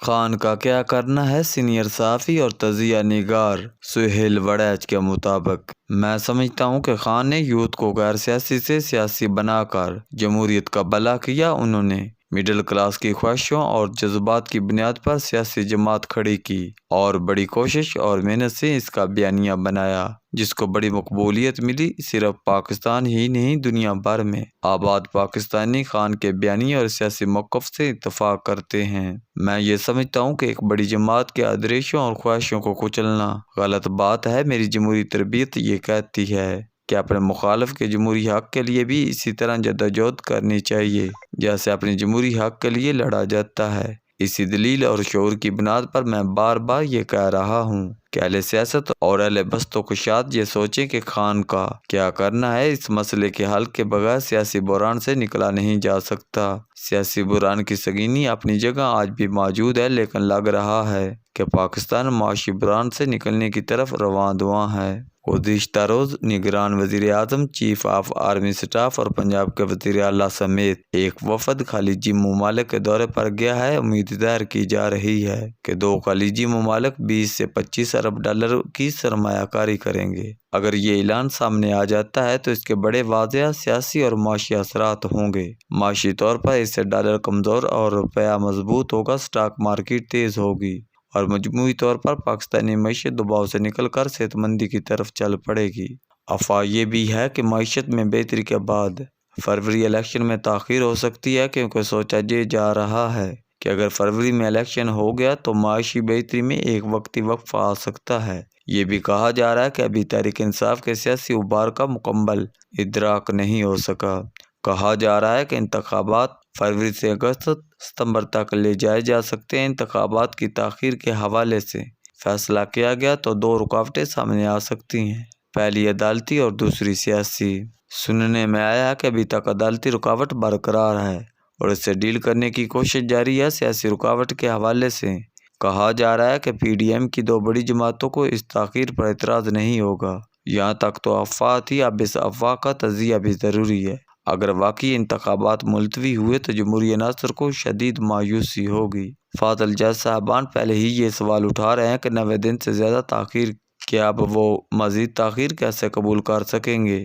خان کا کیا کرنا ہے؟ سینئر صحافی اور تجزیہ نگار سہیل وڑیچ کے مطابق میں سمجھتا ہوں کہ خان نے یوتھ کو غیر سیاسی سے سیاسی بنا کر جمہوریت کا بھلا کیا۔ انہوں نے مڈل کلاس کی خواہشوں اور جذبات کی بنیاد پر سیاسی جماعت کھڑی کی اور بڑی کوشش اور محنت سے اس کا بیانیہ بنایا، جس کو بڑی مقبولیت ملی۔ صرف پاکستان ہی نہیں، دنیا بھر میں آباد پاکستانی خان کے بیانیے اور سیاسی موقف سے اتفاق کرتے ہیں۔ میں یہ سمجھتا ہوں کہ ایک بڑی جماعت کے ادریشوں اور خواہشوں کو کچلنا غلط بات ہے۔ میری جمہوری تربیت یہ کہتی ہے کہ اپنے مخالف کے جمہوری حق کے لیے بھی اسی طرح جدوجہد کرنی چاہیے جیسے اپنے جمہوری حق کے لیے لڑا جاتا ہے۔ اسی دلیل اور شعور کی بنیاد پر میں بار بار یہ کہہ رہا ہوں کہ اہل سیاست اور اہل بست و کشاد یہ سوچیں کہ خان کا کیا کرنا ہے۔ اس مسئلے کے حل کے بغیر سیاسی بحران سے نکلا نہیں جا سکتا۔ سیاسی بحران کی سنگینی اپنی جگہ آج بھی موجود ہے، لیکن لگ رہا ہے کہ پاکستان معاشی بحران سے نکلنے کی طرف رواں دواں ہے۔ گزشتہ روز نگران وزیر اعظم، چیف آف آرمی اسٹاف اور پنجاب کے وزیر اعلیٰ سمیت ایک وفد خلیجی ممالک کے دورے پر گیا ہے۔ امید ظاہر کی جا رہی ہے کہ دو خلیجی ممالک 20 سے 25 ارب ڈالر کی سرمایہ کاری کریں گے۔ اگر یہ اعلان سامنے آ جاتا ہے تو اس کے بڑے واضح سیاسی اور معاشی اثرات ہوں گے۔ معاشی طور پر اس سے ڈالر کمزور اور روپیہ مضبوط ہوگا، اسٹاک مارکیٹ تیز ہوگی اور مجموعی طور پر پاکستانی معیشت دباؤ سے نکل کر صحت مندی کی طرف چل پڑے گی۔ افواہ یہ بھی ہے کہ معیشت میں بہتری کے بعد فروری الیکشن میں تاخیر ہو سکتی ہے، کیونکہ سوچا یہ جا رہا ہے کہ اگر فروری میں الیکشن ہو گیا تو معاشی بہتری میں ایک وقتی وقفہ آ سکتا ہے۔ یہ بھی کہا جا رہا ہے کہ ابھی تحریک انصاف کے سیاسی ابھار کا مکمل ادراک نہیں ہو سکا۔ کہا جا رہا ہے کہ انتخابات فروری سے اگست ستمبر تک لے جائے جا سکتے ہیں۔ انتخابات کی تاخیر کے حوالے سے فیصلہ کیا گیا تو دو رکاوٹیں سامنے آ سکتی ہیں، پہلی عدالتی اور دوسری سیاسی۔ سننے میں آیا ہے کہ ابھی تک عدالتی رکاوٹ برقرار ہے اور اس سے ڈیل کرنے کی کوشش جاری ہے۔ سیاسی رکاوٹ کے حوالے سے کہا جا رہا ہے کہ پی ڈی ایم کی دو بڑی جماعتوں کو اس تاخیر پر اعتراض نہیں ہوگا۔ یہاں تک تو افواہ تھی، اب اس افواہ کا تجزیہ بھی ضروری ہے۔ اگر واقعی انتخابات ملتوی ہوئے تو جمہوری عناصر کو شدید مایوسی ہوگی۔ فاضل جج صاحبان پہلے ہی یہ سوال اٹھا رہے ہیں کہ 90 دن سے زیادہ تاخیر، کیا اب وہ مزید تاخیر کیسے قبول کر سکیں گے؟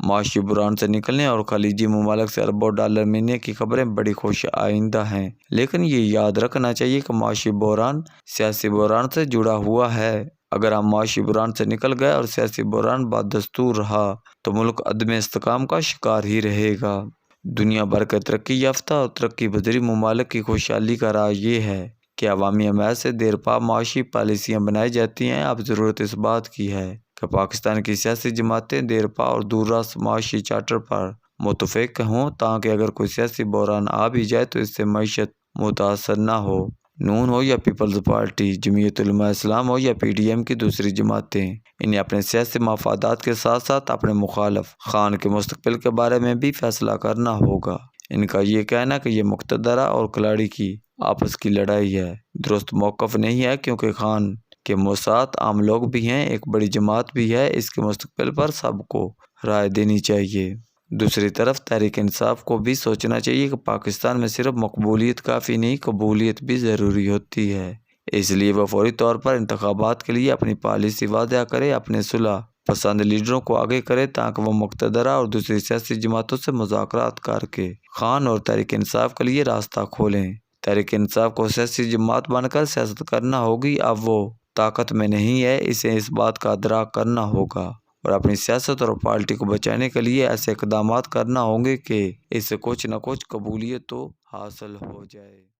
معاشی بحران سے نکلنے اور خلیجی ممالک سے اربوں ڈالر ملنے کی خبریں بڑی خوش آئندہ ہیں، لیکن یہ یاد رکھنا چاہیے کہ معاشی بحران سیاسی بحران سے جڑا ہوا ہے۔ اگر ہم معاشی بحران سے نکل گئے اور سیاسی بحران بدستور رہا تو ملک عدم استحکام کا شکار ہی رہے گا۔ دنیا بھر کے ترقی یافتہ اور ترقی پذیر ممالک کی خوشحالی کا راز یہ ہے کہ عوامی حمایت سے دیر پا معاشی پالیسیاں بنائی جاتی ہیں۔ اب ضرورت اس بات کی ہے کہ پاکستان کی سیاسی جماعتیں دیر پا اور دور رس معاشی چارٹر پر متفق ہوں، تاکہ اگر کوئی سیاسی بحران آ بھی جائے تو اس سے معیشت متاثر نہ ہو۔ نون ہو یا پیپلز پارٹی، جمعیت علماء اسلام ہو یا پی ڈی ایم کی دوسری جماعتیں، انہیں اپنے سیاسی مفادات کے ساتھ ساتھ اپنے مخالف خان کے مستقبل کے بارے میں بھی فیصلہ کرنا ہوگا۔ ان کا یہ کہنا کہ یہ مقتدرہ اور کھلاڑی کی آپس کی لڑائی ہے، درست موقف نہیں ہے، کیونکہ خان کے موساد عام لوگ بھی ہیں، ایک بڑی جماعت بھی ہے۔ اس کے مستقبل پر سب کو رائے دینی چاہیے۔ دوسری طرف تحریک انصاف کو بھی سوچنا چاہیے کہ پاکستان میں صرف مقبولیت کافی نہیں، قبولیت بھی ضروری ہوتی ہے۔ اس لیے وہ فوری طور پر انتخابات کے لیے اپنی پالیسی واضح کرے، اپنے صلح پسند لیڈروں کو آگے کرے تاکہ وہ مقتدرہ اور دوسری سیاسی جماعتوں سے مذاکرات کر کے خان اور تحریک انصاف کے لیے راستہ کھولیں۔ تحریک انصاف کو سیاسی جماعت بن کر سیاست کرنا ہوگی، اب وہ طاقت میں نہیں ہے۔ اسے اس بات کا ادراک کرنا ہوگا اور اپنی سیاست اور پارٹی کو بچانے کے لیے ایسے اقدامات کرنا ہوں گے کہ اس سے کچھ نہ کچھ قبولیت تو حاصل ہو جائے۔